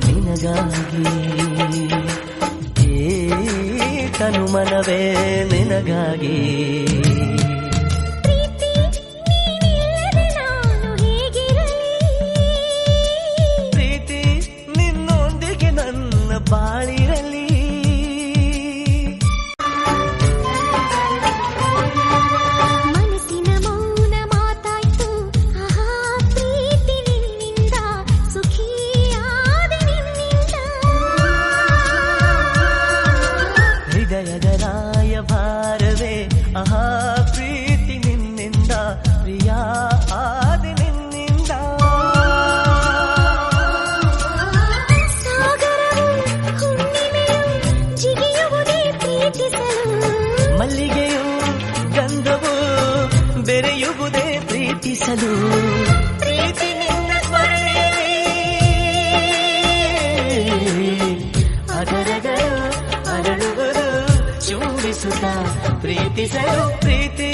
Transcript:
ನಿನಗಾಗಿ ನಿನಗಾಗಿ ತನು ಮನವೇ ನಿನಗಾಗಿ ಪ್ರೀತಿ ನಿನ್ನೊಂದಿಗೆ ನನ್ನ ಬಾಳಿರಲಿ ಮನಸ್ಸಿನ ಮೌನ ಮಾತಾಯ್ತು ಆಹಾ ಪ್ರೀತಿ ನಿನ್ನಿಂದ ಸುಖಿಯಾದೆ ನಿನ್ನಿಂದ ಹೃದಯದ ರಾಯಭಾರವೇ ಆಹಾ ಪ್ರೀತಿ ನಿನ್ನಿಂದ ಪ್ರಿಯ ಆದೆ ನಿನ್ನಿಂದ ಸಾಗರವು ಹುಣ್ಣಿಮೆಯು ಜಿಗಿಯುವುದೇ ಪ್ರೀತಿಸಲು ಮಲ್ಲಿಗೆಯು ಗಂಧವು ಬೆರೆಯುವುದೇ ಪ್ರೀತಿಸಲು ಪ್ರೀತಿ ನಿನ್ನ ಸ್ಮರಣೆಯಲ್ಲಿ ಅದರಗಳು ಅರಳುವುದು ಚುಂಬಿಸುತ್ತ ಪ್ರೀತಿಸಲು ಪ್ರೀತಿ